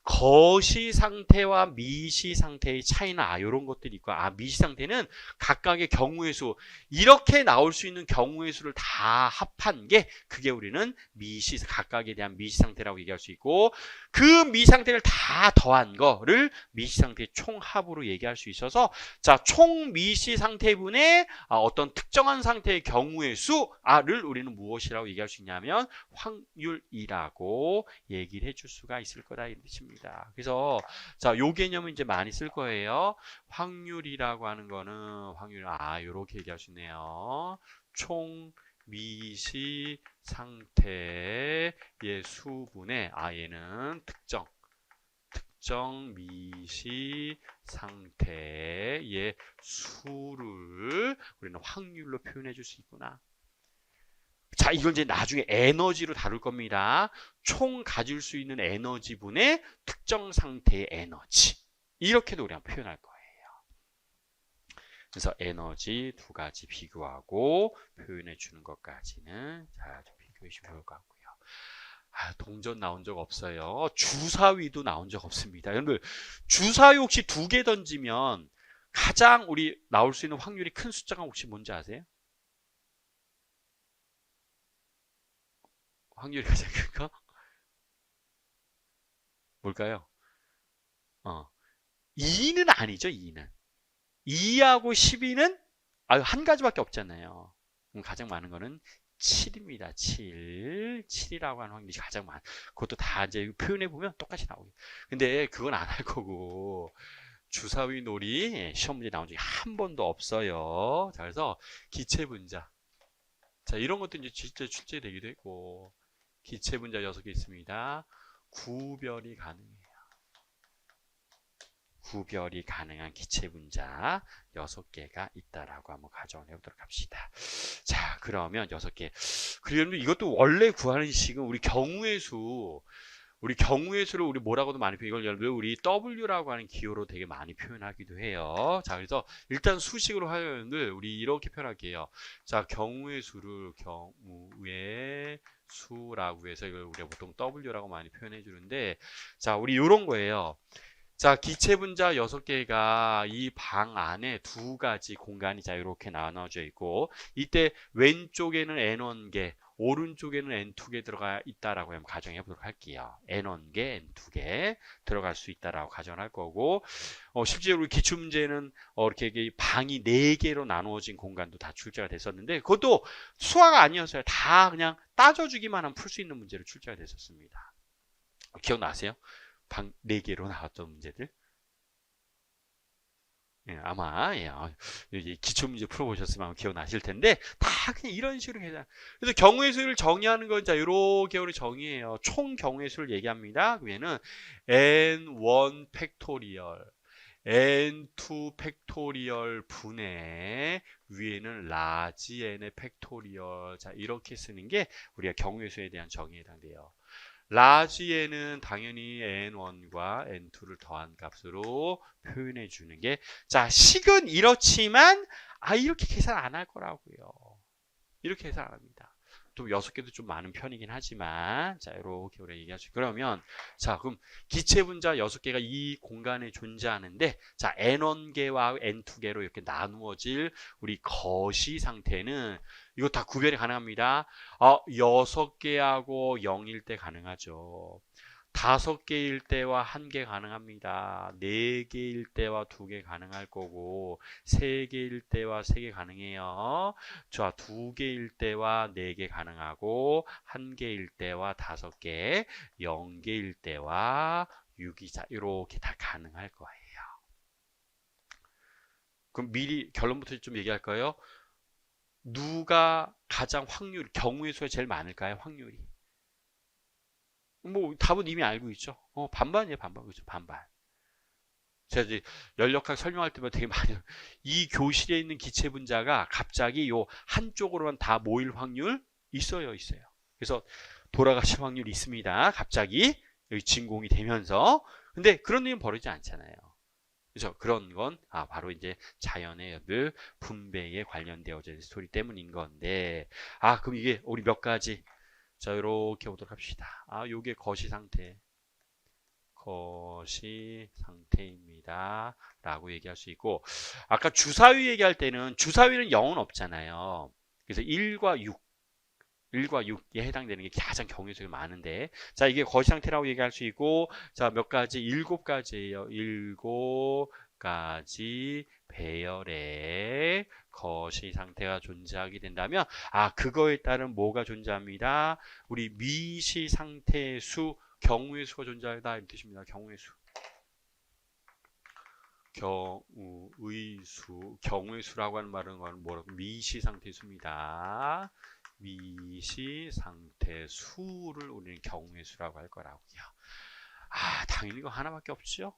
거시 상태와 미시 상태의 차이는 이런 것들이 있고 미시 상태는 각각의 경우의 수 이렇게 나올 수 있는 경우의 수를 다 합한 게 그게 우리는 미시 각각에 대한 미시 상태라고 얘기할 수 있고 그 미시 상태를 다 더한 거를 미시 상태의 총합으로 얘기할 수 있어서 자, 총 미시 상태분의 어떤 특정한 상태의 경우의 수를 우리는 무엇이라고 얘기할 수 있냐면 확률이라고 얘기를 해줄 수가 있을 거다 이런 뜻입니다. 그래서 자, 요 개념은 이제 많이 쓸 거예요. 확률이라고 하는 거는 확률 요렇게 얘기할 수 있네요. 총 미시 상태의 수분의 얘는 특정 미시 상태의 수를 우리는 확률로 표현해 줄 수 있구나. 자, 이건 이제 나중에 에너지로 다룰 겁니다. 총 가질 수 있는 에너지분의 특정 상태의 에너지. 이렇게도 우리가 표현할 거예요. 그래서 에너지 2가지 비교하고 표현해 주는 것까지는 자, 좀 비교해 주시면 좋을 것 같고요. 동전 나온 적 없어요. 주사위도 나온 적 없습니다. 여러분들 주사위 혹시 2개 던지면 가장 우리 나올 수 있는 확률이 큰 숫자가 혹시 뭔지 아세요? 확률이 가장 큰 거? 뭘까요? 2는 아니죠, 2는. 2하고 12는 한 가지밖에 없잖아요. 그럼 가장 많은 거는 7입니다. 7이라고 하는 확률이 가장 많아. 그것도 다 이제 표현해 보면 똑같이 나오게. 근데 그건 안 할 거고 주사위 놀이 시험 문제 나온 적이 한 번도 없어요. 자, 그래서 기체 분자. 자, 이런 것도 이제 실제 출제되기도 했고 기체 분자 6개 있습니다. 구별이 가능해요. 구별이 가능한 기체 분자 6개가 있다라고 한번 가정을 해보도록 합시다. 자, 그러면 6개. 그러면 이것도 원래 구하는 식은 우리 경우의 수, 우리 경우의 수를 우리 뭐라고도 많이 표현, 이걸 우리 W라고 하는 기호로 되게 많이 표현하기도 해요. 자, 그래서 일단 수식으로 하려면 우리 이렇게 표현할게요. 자, 경우의 수를 경우의 수라고 해서 이걸 우리가 보통 W라고 많이 표현해 주는데, 자, 우리 이런 거예요. 자, 기체 분자 6개가 이 방 안에 2가지 공간이 자 이렇게 나눠져 있고 이때 왼쪽에는 N1개, 오른쪽에는 N2개 들어가 있다라고 한번 가정해 보도록 할게요. N1개, N2개 들어갈 수 있다라고 가정할 거고 실제로 우리 기출 문제는 이렇게 방이 4개로 나누어진 공간도 다 출제가 됐었는데 그것도 수화가 아니었어요. 다 그냥 따져주기만 하면 풀 수 있는 문제로 출제가 됐었습니다. 기억나세요? 방 4개로 나왔던 문제들. 예, 아마 기초문제 풀어보셨으면 기억나실 텐데 다 그냥 이런 식으로 계산. 그래서 경우의 수를 정의하는 건 자 이렇게 우리 정의해요. 총 경우의 수를 얘기합니다. 그러면은 n1 팩토리얼, n2 팩토리얼 분의 위에는 라지 n의 팩토리얼. 자 이렇게 쓰는 게 우리가 경우의 수에 대한 정의에 해당돼요. 라지에는 당연히 n1과 n2를 더한 값으로 표현해 주는 게 자 식은 이렇지만 이렇게 계산 안 할 거라고요. 이렇게 계산 안 합니다. 또 6개도 좀 많은 편이긴 하지만 자 이렇게 우리가 얘기할 수 그러면 자 그럼 기체 분자 6개가 이 공간에 존재하는데 자 n1개와 n2개로 이렇게 나누어질 우리 거시 상태는 이거 다 구별이 가능합니다. 6개하고 0일 때 가능하죠. 5개일 때와 1개 가능합니다. 4개일 때와 2개 가능할 거고 3개일 때와 3개 가능해요. 자, 2개일 때와 4개 가능하고 1개일 때와 5개, 0개일 때와 6이자 이렇게 다 가능할 거예요. 그럼 미리 결론부터 좀 얘기할까요? 누가 가장 확률, 경우의 수가 제일 많을까요? 확률이. 뭐 답은 이미 알고 있죠. 반반이에요, 반반. 그렇죠, 반반. 제가 이제 연력학 설명할 때마다 되게 많이 이 교실에 있는 기체 분자가 갑자기 요 한쪽으로만 다 모일 확률 있어요. 그래서 돌아가실 확률이 있습니다. 갑자기 여기 진공이 되면서. 근데 그런 일은 벌어지지 않잖아요. 그래서 그런 건 바로 이제 자연의 분배에 관련되어진 스토리 때문인 건데 그럼 이게 우리 몇 가지 자 이렇게 보도록 합시다. 요게 거시 상태입니다 라고 얘기할 수 있고 아까 주사위 얘기할 때는 주사위는 0은 없잖아요. 그래서 1과 6에 해당되는 게 가장 경우의 수가 많은데 자 이게 거시 상태라고 얘기할 수 있고 자 몇 가지 7가지예요. 7가지 배열의 거시 상태가 존재하게 된다면 그거에 따른 뭐가 존재합니다. 우리 미시 상태의 수 경우의 수가 존재하다 이런 뜻입니다. 경우의 수라고 하는 말은 뭐라고 미시 상태 수입니다. 미시 상태 수를 우리는 경우의 수라고 할 거라고요. 당연히 이거 하나밖에 없죠.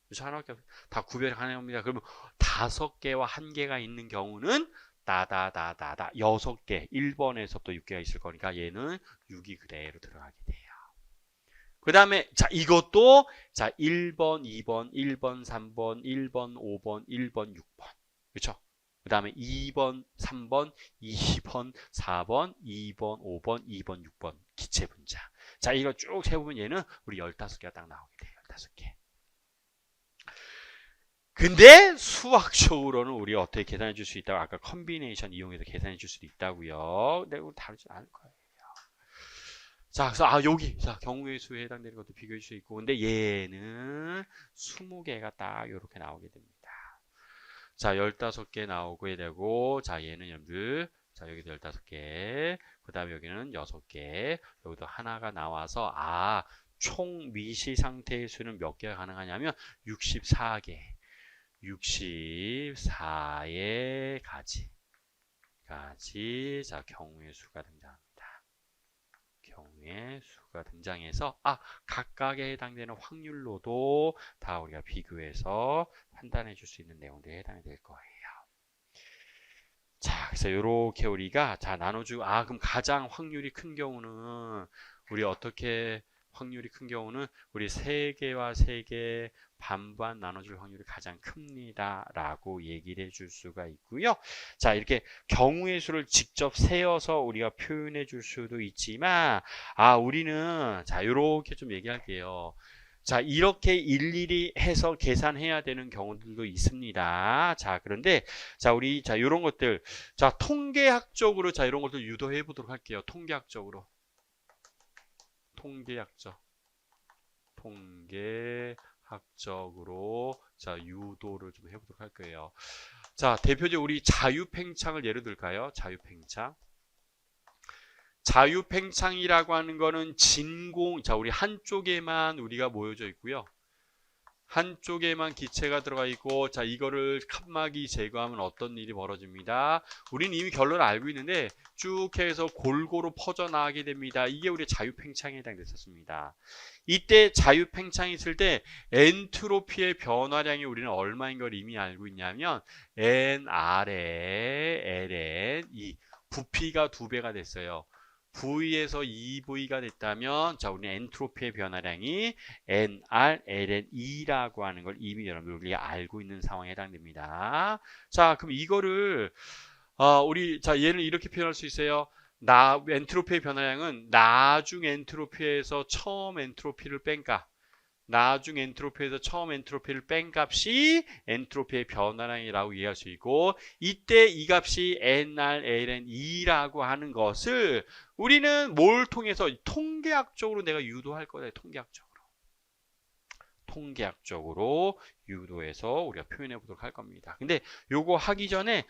그렇죠? 하나밖에 다 구별이 가능합니다. 그러면 5개와 1개가 있는 경우는 다다다다다 6개 1번에서 또 6개가 있을 거니까 얘는 6이 그대로 들어가게 돼요. 그 다음에 자 이것도 자 1번, 2번, 1번, 3번, 1번, 5번, 1번, 6번 그렇죠? 그 다음에 2번, 3번, 2번, 4번, 2번, 5번, 2번, 6번 기체 분자. 자 이거 쭉 세보면 얘는 우리 15개가 딱 나오게 돼요. 15개. 근데 수학적으로는 우리가 어떻게 계산해 줄 수 있다고 아까 컨비네이션 이용해서 계산해 줄 수도 있다고요. 근데 이거 다르지 않을 거예요. 자, 그래서 여기 자 경우의 수에 해당되는 것도 비교해 줄 수 있고 근데 얘는 20개가 딱 이렇게 나오게 됩니다. 자, 15개 나오게 되고, 자, 얘는 여러분들, 자, 여기도 15개, 그 다음에 여기는 6개, 여기도 하나가 나와서, 아, 총 미시 상태의 수는 몇 개가 가능하냐면, 64개. 64의 가지, 자, 경우의 수가 등장합니다. 경우의 수가 등장해서, 아, 각각에 해당되는 확률로도 다 우리가 비교해서 판단해 줄 수 있는 내용들에 해당이 될 거예요. 자, 그래서 이렇게 우리가 자 나눠주고, 아, 그럼 가장 확률이 큰 경우는 우리 어떻게, 확률이 큰 경우는 우리 3개와 3개 반반 나눠줄 확률이 가장 큽니다 라고 얘기를 해줄 수가 있고요. 자, 이렇게 경우의 수를 직접 세어서 우리가 표현해 줄 수도 있지만, 아, 우리는 자 이렇게 좀 얘기할게요. 자, 이렇게 일일이 해서 계산해야 되는 경우들도 있습니다. 자, 그런데 자, 우리 자 이런 것들, 자, 통계학적으로 자 이런 것들 유도해 보도록 할게요. 통계학적으로. 통계학적으로 자 유도를 좀 해보도록 할 거예요. 자, 대표적으로 우리 자유팽창을 예를 들까요? 자유팽창이라고 하는 거는 진공, 자, 우리 한쪽에만 우리가 모여져 있고요. 한쪽에만 기체가 들어가 있고, 자, 이거를 칸막이 제거하면 어떤 일이 벌어집니다. 우리는 이미 결론을 알고 있는데 쭉 해서 골고루 퍼져나가게 됩니다. 이게 우리 자유팽창에 해당됐었습니다. 이때 자유팽창이 있을 때 엔트로피의 변화량이 우리는 얼마인 걸 이미 알고 있냐면 nR에 ln 2, 부피가 2배가 됐어요. V에서 2V가 됐다면, 자, 우리 엔트로피의 변화량이 nR ln 2라고 하는 걸 이미 여러분들이 알고 있는 상황에 해당됩니다. 자, 그럼 이거를 우리 자 얘는 이렇게 표현할 수 있어요. 엔트로피의 변화량은 나중 엔트로피에서 처음 엔트로피를 뺀 값. 나중 엔트로피에서 처음 엔트로피를 뺀 값이 엔트로피의 변화량이라고 이해할 수 있고, 이때 이 값이 nR ln 2라고 하는 것을 우리는 뭘 통해서 통계학적으로 내가 유도할 거다. 통계학적으로 유도해서 우리가 표현해 보도록 할 겁니다. 근데 요거 하기 전에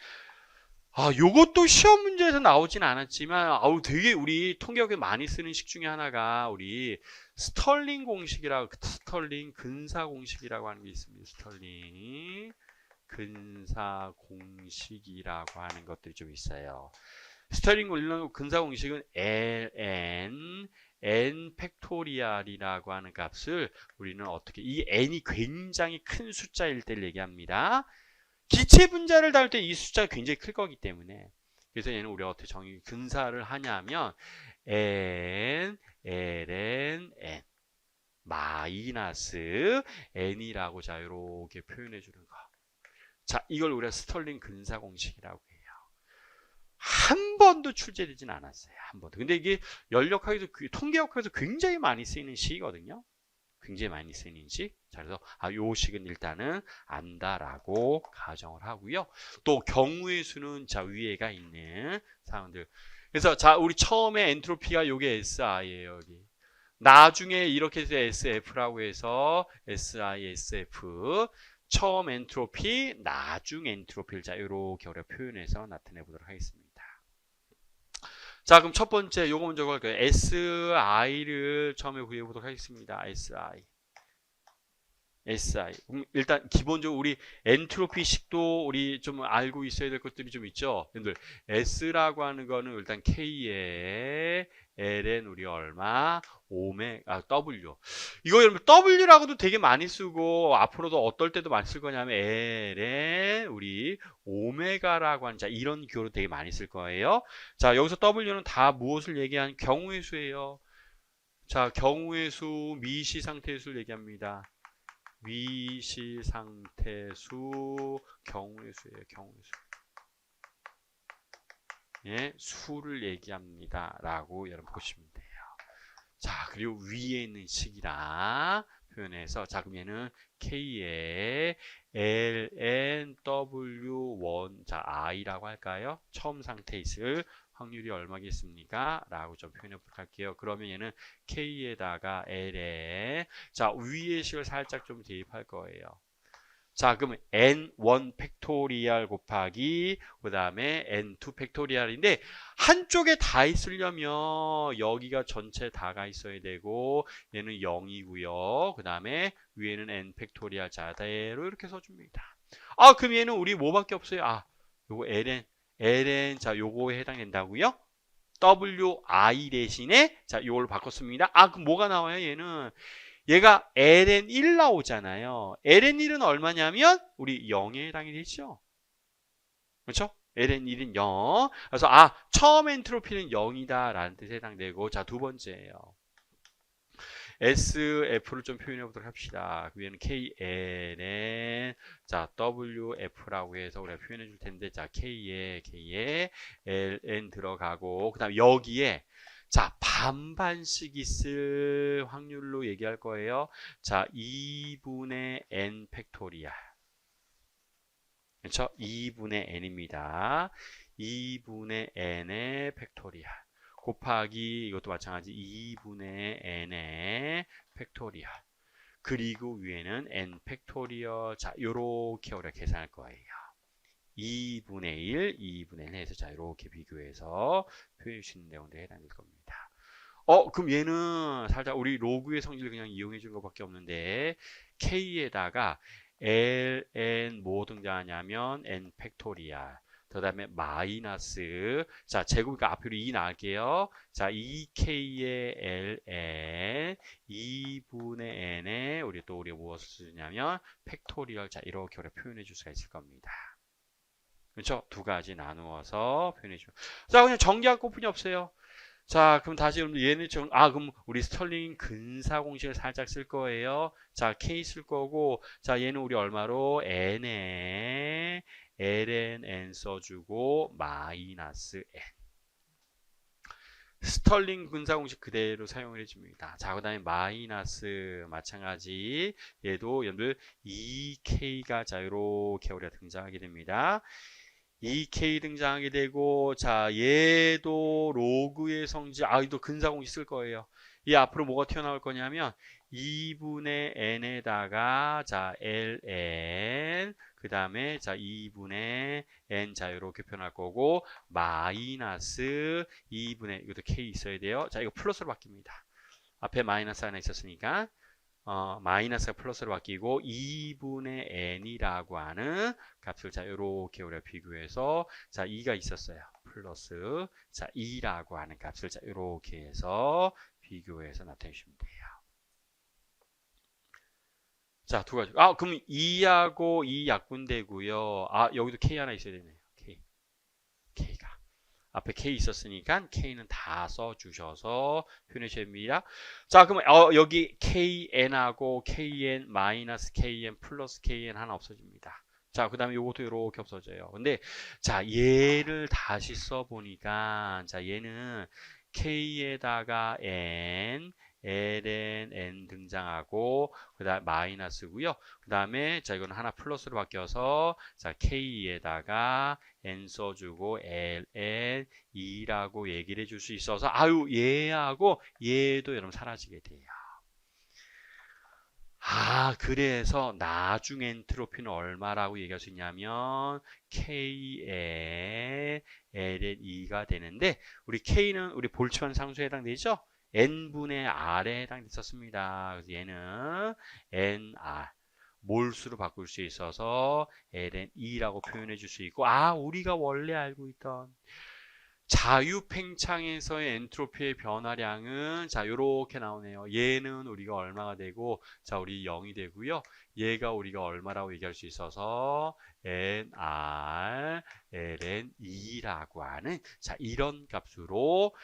요것도 시험 문제에서 나오진 않았지만, 되게 우리 통계학에 많이 쓰는 식 중에 하나가 우리 스털링 근사 공식이라고 하는 게 있습니다. 스털링 근사 공식이라고 하는 것들이 좀 있어요. 스털링 근사 공식은 ln n 팩토리얼이라고 하는 값을 우리는 어떻게, 이 n이 굉장히 큰 숫자일 때를 얘기합니다. 기체 분자를 다룰 때 이 숫자가 굉장히 클 거기 때문에, 그래서 얘는 우리가 어떻게 근사를 하냐면 n ln n 마이너스 n이라고 자 이렇게 표현해 주는 거. 자, 이걸 우리가 스털링 근사 공식이라고 해요. 한 번도 출제되진 않았어요. 한 번도. 근데 이게 연력학에서, 통계학에서 굉장히 많이 쓰이는 식이거든요. 굉장히 많이 쓰이는 식. 자, 그래서 요 식은 일단은 안다라고 가정을 하고요. 또 경우의 수는 자 위에가 있는 사항들. 그래서 자, 우리 처음에 엔트로피가 요게 SI예요, 여기. 나중에 이렇게 해서 SF라고 해서 SI, SF. 처음 엔트로피, 나중 엔트로피를 자 이렇게 우리가 표현해서 나타내 보도록 하겠습니다. 자, 그럼 첫 번째 요거 먼저 할까요? SI를 처음에 구해 보도록 하겠습니다. SI. 일단 기본적으로 우리 엔트로피식도 우리 좀 알고 있어야 될 것들이 좀 있죠. 여러분들 S라고 하는 거는 일단 K에 Ln 우리 얼마? W. 이거 여러분 W라고도 되게 많이 쓰고 앞으로도 어떨 때도 많이 쓸 거냐면 Ln 우리 오메가라고 하는, 자, 이런 기호로 되게 많이 쓸 거예요. 자, 여기서 W는 다 무엇을 얘기하는 경우의 수예요. 자, 경우의 수, 미시 상태의 수를 얘기합니다. 미시상태수, 경우의 수예요. 경우의 수. 예, 수를 얘기합니다. 라고 여러분 보시면 돼요. 자, 그리고 위에 있는 식이라 표현해서, 자, 그럼 얘는 K에 LNW1, 자, I라고 할까요? 처음 상태 있을 확률이 얼마겠습니까? 라고 좀 표현해 보도록 할게요. 그러면 얘는 K에다가 L에, 자, 위의 식을 살짝 좀 대입할 거예요. 자, 그럼 n1 팩토리얼 곱하기 그 다음에 n2 팩토리얼인데 한쪽에 다 있으려면 여기가 전체 다가 있어야 되고 얘는 0이고요. 그 다음에 위에는 n 팩토리얼 자대로 이렇게 써줍니다. 아, 그럼 얘는 우리 뭐밖에 없어요? 아, 요거 ln 자 요거에 해당된다고요? wi 대신에 자 요걸 바꿨습니다. 아, 그럼 뭐가 나와요? 얘가 ln1 나오잖아요. ln1은 얼마냐면 우리 0에 해당이 되죠. 그렇죠? ln1은 0. 그래서 처음 엔트로피는 0이다 라는 뜻에 해당되고, 자, 두 번째예요. SF를 좀 표현해 보도록 합시다. 그 위에는 KLN, 자, WF라고 해서 우리가 표현해 줄 텐데, 자, K에 LN 들어가고, 그 다음 여기에, 자, 반반씩 있을 확률로 얘기할 거예요. 자, 2분의 N 팩토리얼. 그렇죠? 2분의 N입니다. 2분의 N의 팩토리얼. 곱하기 이것도 마찬가지 2분의 n의 팩토리얼. 그리고 위에는 n 팩토리얼. 자, 요렇게 우리가 계산할 거예요. 2분의 1, 2분의 1 해서 자, 요렇게 비교해서 표현해 주시는 내용들에 해당될 겁니다. 그럼 얘는 살짝 우리 로그의 성질을 그냥 이용해 준 것밖에 없는데 k에다가 ln 뭐 등장하냐면 n 팩토리얼. 그 다음에 마이너스, 자, 제곱이니까 앞으로 2 나갈게요. 자, 2k의 ln 2분의 n에 우리가 무엇을 쓰냐면 팩토리얼. 자, 이렇게 우리가 표현해 줄 수가 있을 겁니다. 그렇죠? 두 가지 나누어서 표현해 줘. 자, 그냥 정리할 것뿐이 없어요. 자, 그럼 다시 얘는 그럼 우리 스털링 근사 공식을 살짝 쓸 거예요. 자, k 쓸 거고, 자, 얘는 우리 얼마로 n에 ln n 써주고 마이너스 n. 스털링 근사 공식 그대로 사용을 해줍니다. 자, 그 다음에 마이너스 마찬가지 얘도 여러분들 2k가 자 이렇게 우리가 등장하게 됩니다. 2k 등장하게 되고, 자, 얘도 로그의 성질, 이도 근사공식 쓸 거예요. 이 앞으로 뭐가 튀어나올 거냐면 2분의 n에다가 자 ln 그 다음에 자 2분의 n 자 이렇게 표현할 거고, 마이너스 2분의 이것도 k 있어야 돼요. 자, 이거 플러스로 바뀝니다. 앞에 마이너스 하나 있었으니까 마이너스가 플러스로 바뀌고 2분의 n이라고 하는 값을 자 이렇게 우리가 비교해서 자 2가 있었어요. 플러스 자 2라고 하는 값을 자 이렇게 해서 비교해서 나타내 주시면 돼요. 자, 두 가지. 그럼 2하고 2 약분되고요. 여기도 k 하나 있어야 되네요. k가 앞에 k 있었으니까 k는 다 써주셔서 표현해 주셔야 됩니다. 자, 그러면 여기 kn하고 kn 마이너스 kn 플러스 kn 하나 없어집니다. 자, 그 다음에 이것도 이렇게 없어져요. 근데 자, 얘를 다시 써보니까 자, 얘는 k에다가 n ln n 등장하고 그 다음 마이너스고요. 그 다음에 자, 이거는 하나 플러스로 바뀌어서 자, k에다가 n 써주고 ln 2라고 얘기를 해줄 수 있어서 얘하고 얘도 여러분 사라지게 돼요. 그래서 나중 엔트로피는 얼마라고 얘기할 수 있냐면 k의 ln 2가 되는데, 우리 k는 우리 볼츠만 상수에 해당되죠? n분의 r에 해당됐었습니다. 그래서 얘는 nr 몰수로 바꿀 수 있어서 ln2라고 표현해 줄 수 있고, 우리가 원래 알고 있던 자유팽창에서의 엔트로피의 변화량은 자 요렇게 나오네요. 얘는 우리가 얼마가 되고 자 우리 0이 되고요. 얘가 우리가 얼마라고 얘기할 수 있어서 nr ln2라고 하는 자 이런 값으로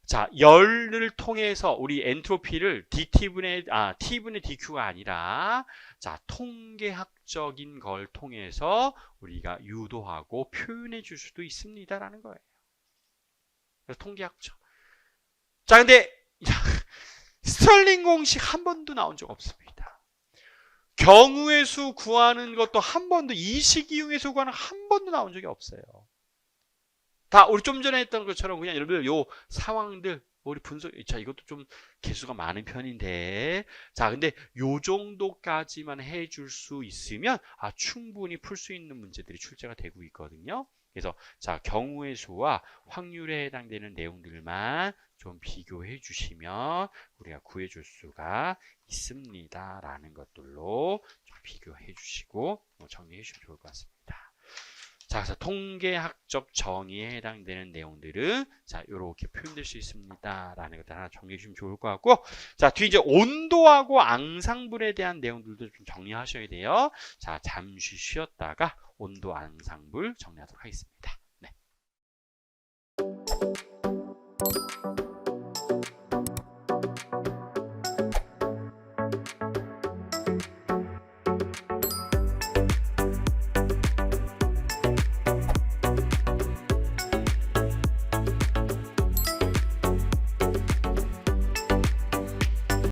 자 열을 통해서 우리 엔트로피를 t분의 dq가 아니라 자 통계학적인 걸 통해서 우리가 유도하고 표현해 줄 수도 있습니다라는 거예요. 통계학적. 자, 근데 스털링 공식 한 번도 나온 적 없습니다. 경우의 수 구하는 것도 한 번도, 이식 이용의 수 구하는 한 번도 나온 적이 없어요. 다 우리 좀 전에 했던 것처럼 그냥 여러분들 요 상황들 우리 분석, 자, 이것도 좀 개수가 많은 편인데, 자, 근데 요 정도까지만 해줄 수 있으면, 충분히 풀 수 있는 문제들이 출제가 되고 있거든요. 그래서, 자, 경우의 수와 확률에 해당되는 내용들만 좀 비교해 주시면, 우리가 구해줄 수가 있습니다. 라는 것들로 좀 비교해 주시고, 정리해 주시면 좋을 것 같습니다. 자, 그래서 통계학적 정의에 해당되는 내용들은 자, 요렇게 표현될 수 있습니다. 라는 것들 하나 정리해 주시면 좋을 것 같고, 자, 뒤 이제 온도하고 앙상블에 대한 내용들도 좀 정리하셔야 돼요. 자, 잠시 쉬었다가 온도 앙상블 정리하도록 하겠습니다. 네.